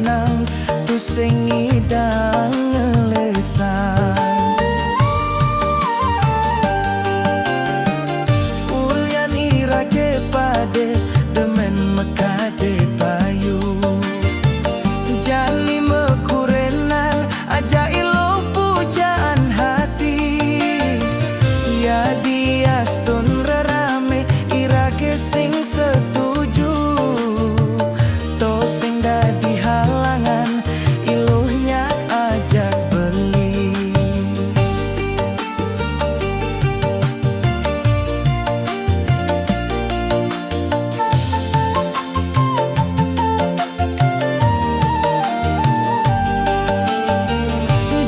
benang tu sing ngidang lesan. Ulian irake pade demen mekade payu, jani mekurenan aja ilo pujaan hati. Ya diastun rerame irake sing setuju, to sing dadi halangan iluhnya ajak beli.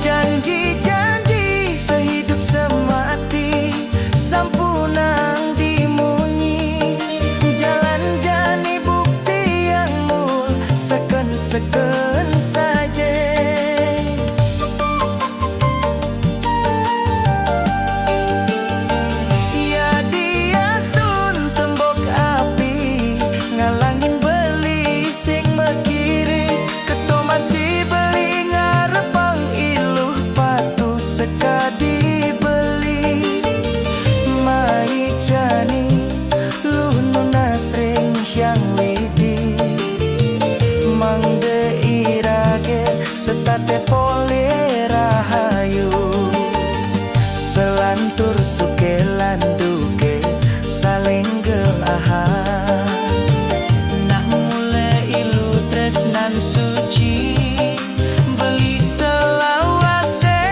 Janji-janji sehidup semati sampunang dimunyi, jalan jani bukti yang mul seken-seken saja. Ya diastun tembok api ngalangin beli sing mekiri, keto masih beli ngarepang iluh patu sekadi beli. Mai jani luh nunas ring hyang widi, mangde irage setate pole rahayu, selantur suke landuke saling gelahan. Nak mulai ilu tresnan suci beli selawase.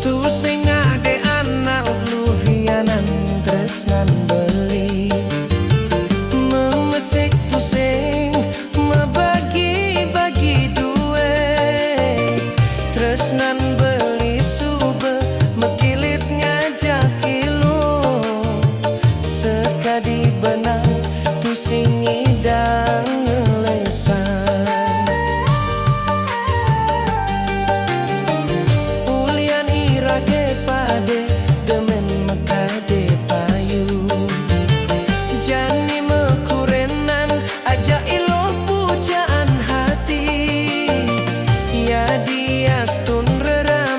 Tu sing ade anak luhianan tresnan beli, memesik tu sing mebagi-bagi duit. Tresnan beli sube mekilit ngajak ilu, sekadi benang tu sing ngidang lesan. Ulian irake pade demen mekade payu, jani mekurenan aja ilo pujaan hati. Ya diastun rera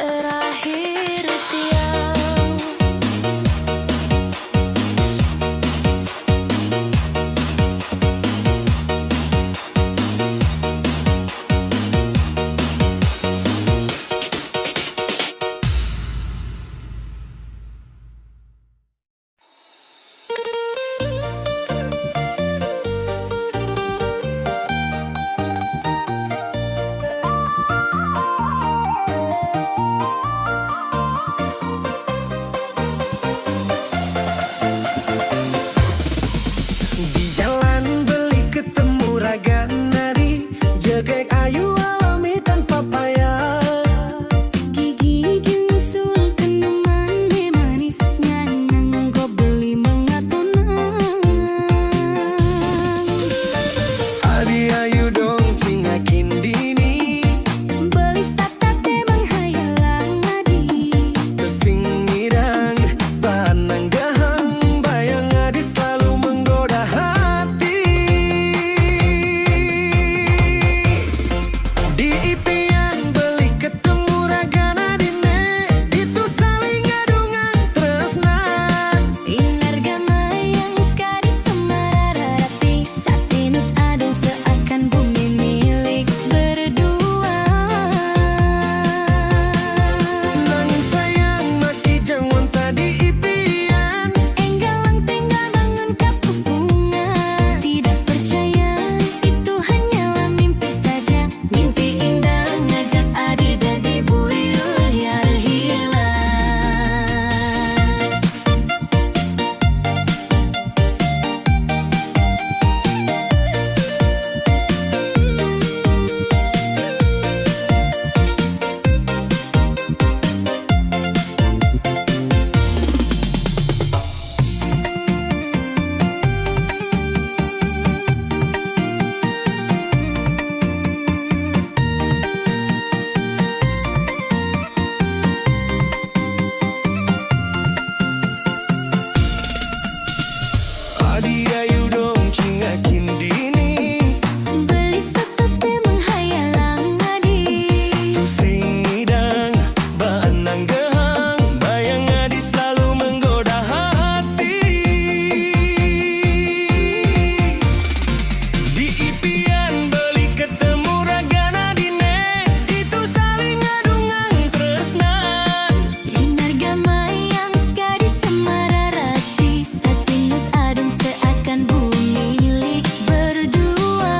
terakhir tiang. Di jalan beli ketemu raga nari, jegek ayu alami tanpa payah. Gigi nyusul keneman manis, nyanang kau beli mengatunang. Adi ayu dong cingakin dini, Beli satate menghayalang adi. kesing ngirang panang gahang, bayang adi selalu menggoda hati. Di impian beli ketemu raga nadine, itu saling ngadungan tresnan. Inargama yang sekali semararati, satinut adong seakan bumi milik berdua. Nanging sayang maki jangan tadi impian, Enggalang tengah bangun kepupungan. Tidak percaya itu hanyalah mimpi saja. Mimpi indah ngajak adi jadi buyur yang hilang. adi ayu dong cingakin dini, Beli satate menghayalang adi. sing ngidang banang gahang, bayang adi selalu menggoda hati. Di impian beli ketemu raga nadine, itu saling ngadungan tresnan. Inargama yang sekali semararati, satinut adong seakan bumi milik berdua.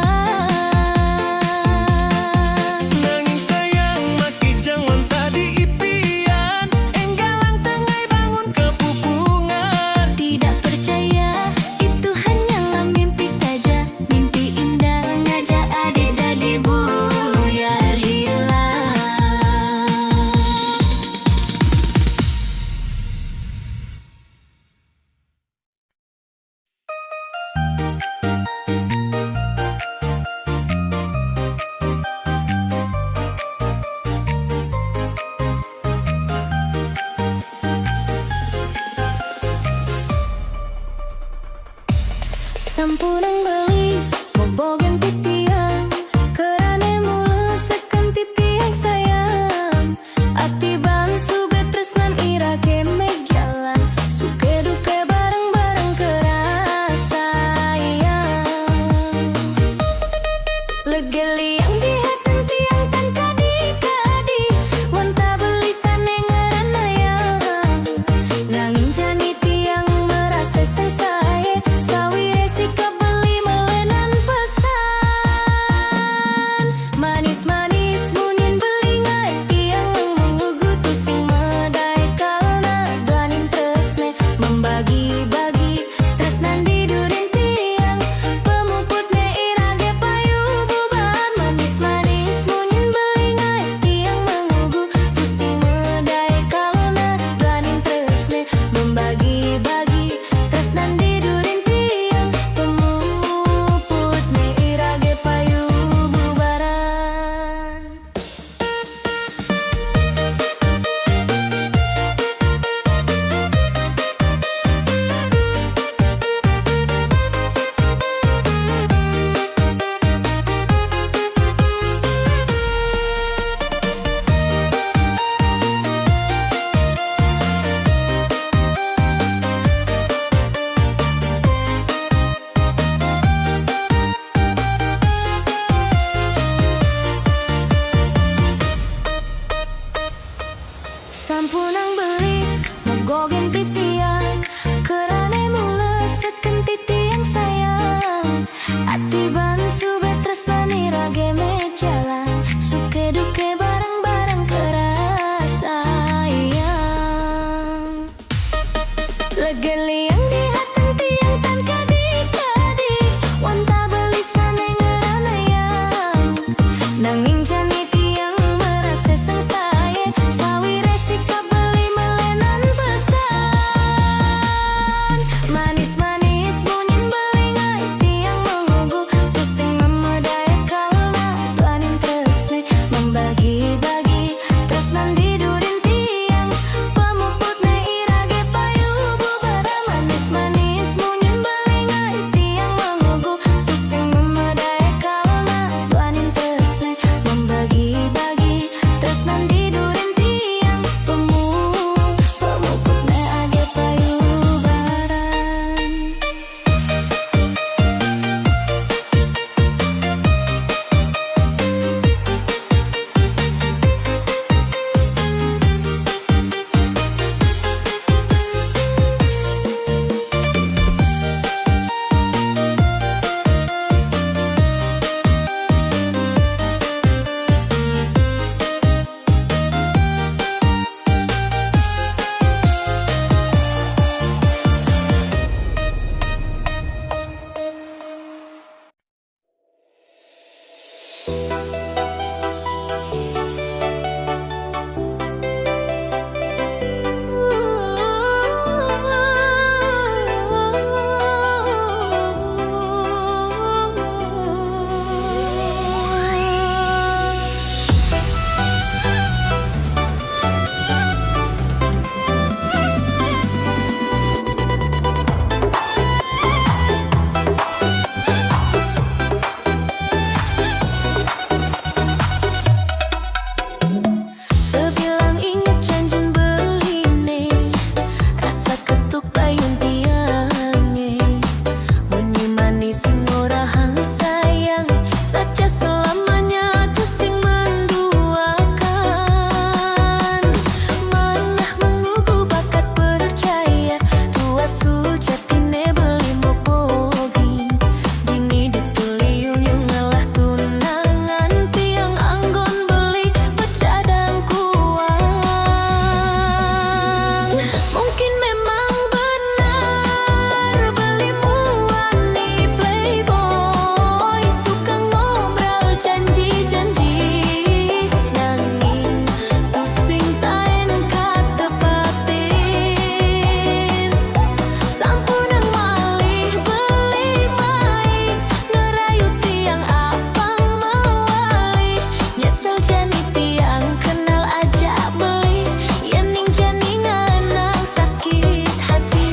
Nanging sayang maki jangan tadi impian, enggalang tengai bangun kepupungan. Tidak percaya itu hanyalah mimpi saja. Mimpi indah ngajak adi jadi buyar hilang. Sampunang beli mobogan titiang, kerane mulus sekan titiang sayang. Ati bang suge tresnan ira kemek jalan, suke duke bareng-bareng kerasayang. Legeli yang dihatan tiang kan kadi-kadi, wanta beli sane ngaranayang. Nanging jani tiang merasa sesae, sawi resika beli Sampunang beli mogogin titian kerane muleskeun titian sayang atiban sube tresnani rageme jalan suke duke bareng-bareng kerasayang legeli yang di hatang tiang tan kadi-kadi wanta beli sane ngeranayang nanging jani tiang merasa sengsaye sawi resika beli melenan pesan manis-manis bunyin beli ngai tiang mengugu pusing memedaya kalna tuanin tresne membagi-bagi tresnan didurin tiang pemuput ne irage payu bubara manis-manis bunyin beli ngai tiang mengugu pusing memedaya kalna tuanin tresne membagi-bagi tresnan didurin tiang pemuput ne age payu baran. Sebilang ingat janjin beline rasa ketuk payung tiange bunyi manis ngorahang sayang saja selamanya tusing menduakan manah mengugu bakat percaya tua sujatine beli mokbogin dini dituliung ngalah tunangan tiang anggon beli pecadang kuang mungkin memang benar beli muani playboy suka ngobrol janji-janji nanging tusing taen katepatin sampunang malih beli mai ngerayu tiang apang mawali nyesel jani tiang kenal aja beli yening jani nganang sakit hati.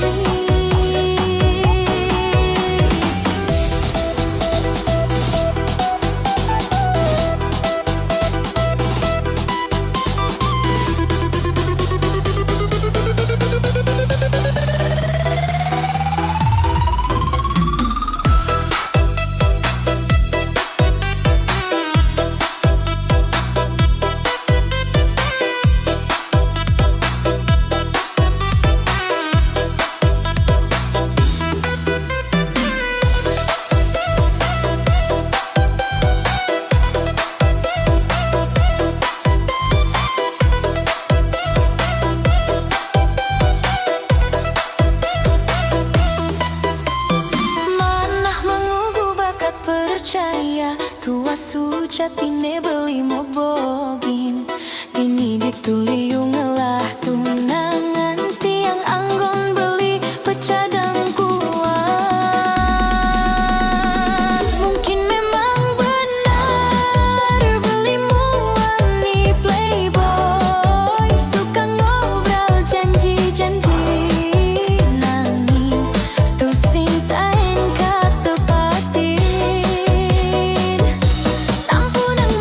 Manah mengugu bakat percaya tua sujatine beli mokbogin dini dituliung ngelah tunangan tiang anggon beli pecadang kuang mungkin memang benar beli muani playboy suka ngobrol janji-janji nanging tusing taen katepatin sampunang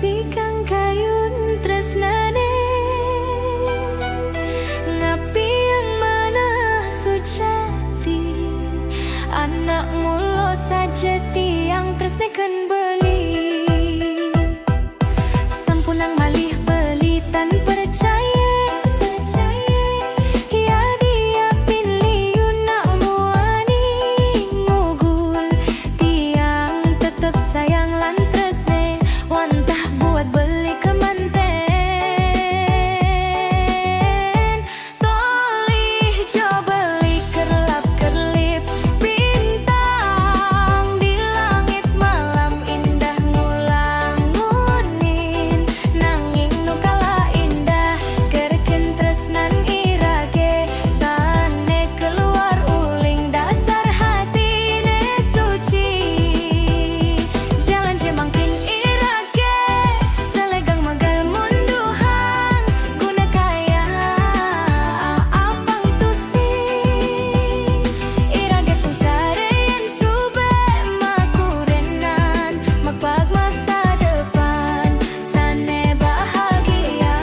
Si kang kayun tresnane ngapi yang mana sujati anak mulo sajati yang tresnekan beli sampunang malih beli tan percaya ya dia pilih nak muani ngugul tiang tetep sayang lan tresne wantah buat beli kemanten tolih jo beli kerlap kerlip bintang di langit malam indah ngulang-ngunin nanging nu kala indah kerken tresnan irage sane keluar uling dasar hatine suci jalan jemangkin irage selegang magal munduhang guna kaya apang tusing irage sungsarean sube makurenan magpag masa depan sane bahagia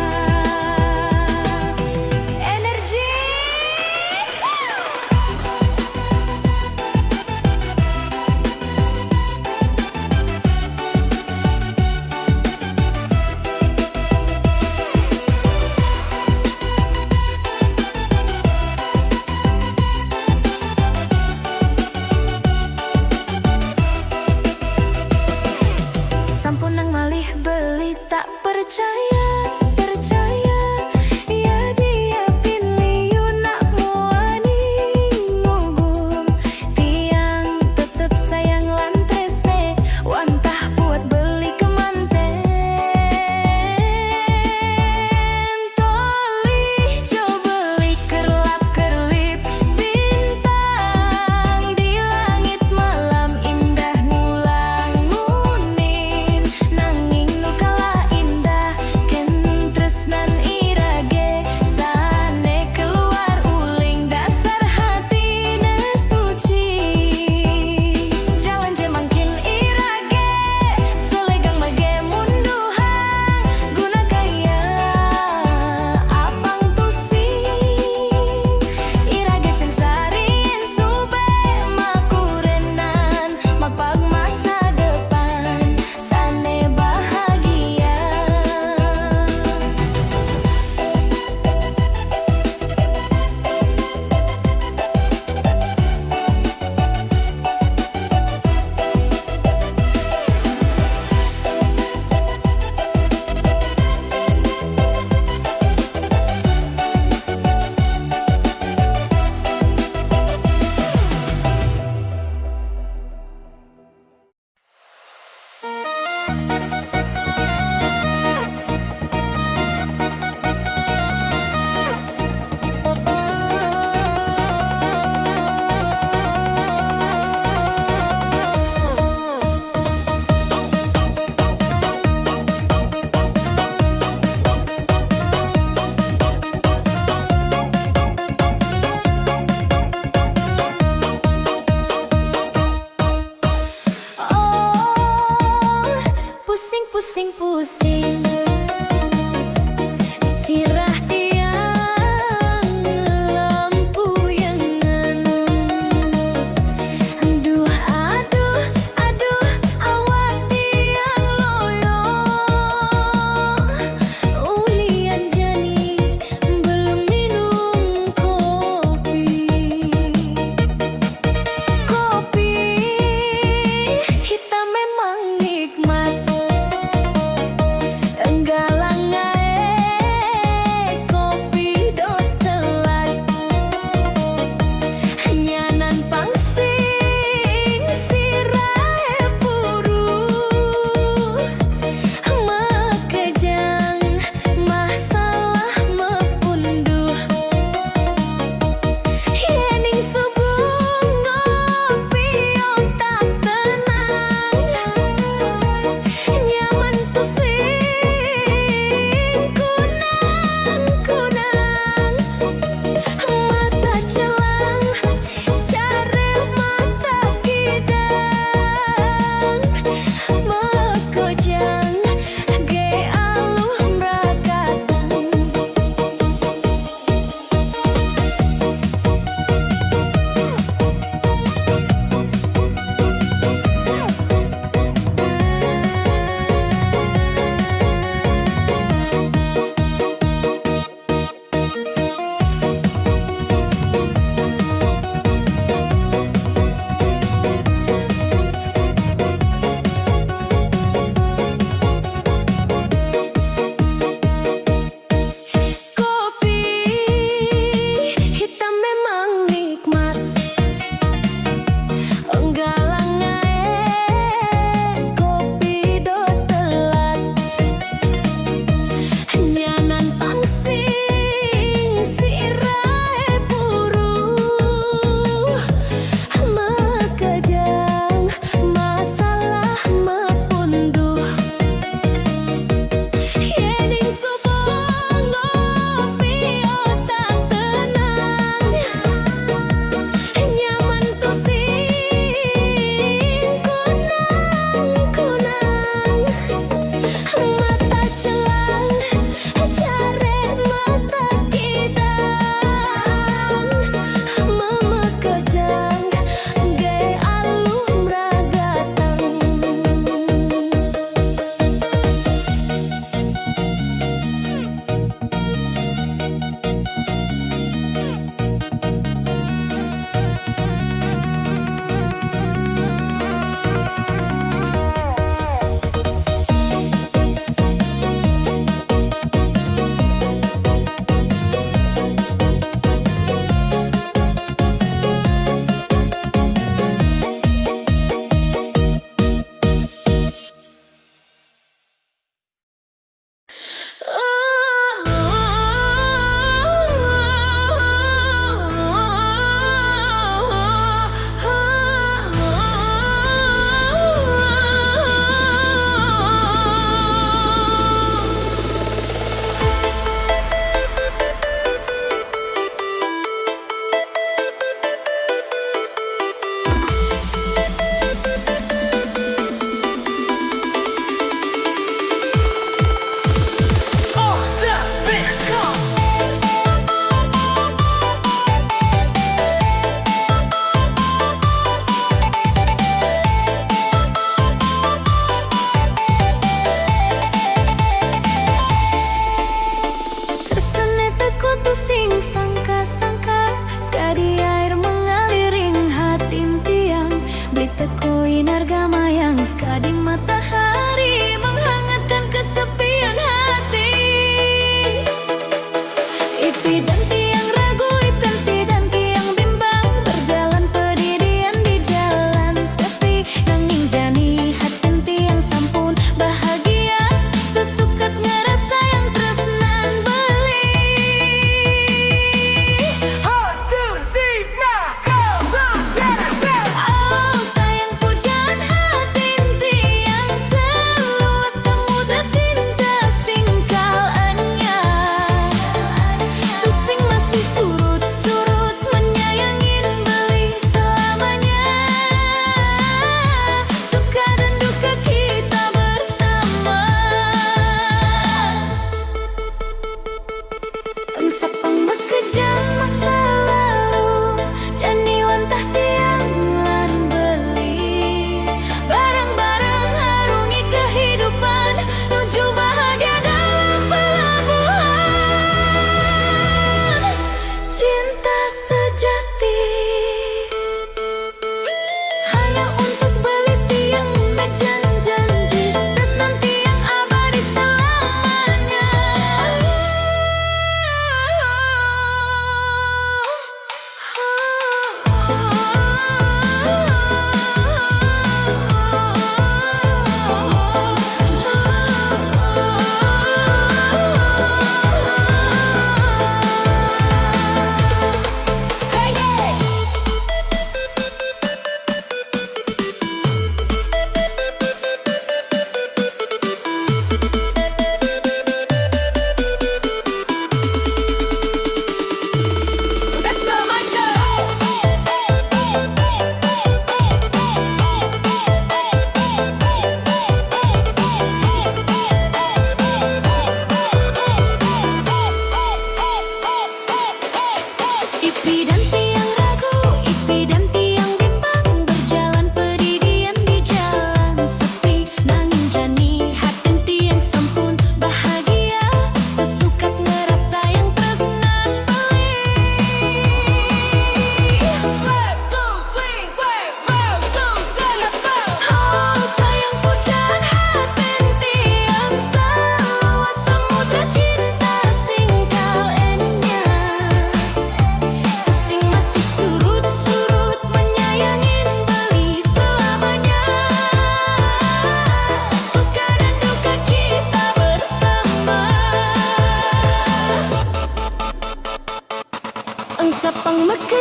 energi sampunang malih beli tak percaya ya dia pilih nak muani ngugum tiang tetep sayang lan tresne wantah buat beli kemanten tolih jo beli kerlap kerlip bintang di langit malam indah ngulang-ngunin nanging nu kala indah ken tresnan irage sane keluar uling dasar hatine suci jalan jemangkin irage selegang bage munduhang guna kaya apang tusing irage sengsarien sube makurenan mapag masa depan sane bahagia oh pusing pusing pusing sirah tiang lampu yangan aduh aduh aduh awak tiang loyo ulian jani belum minum kopi hitam memang nikmat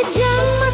kejam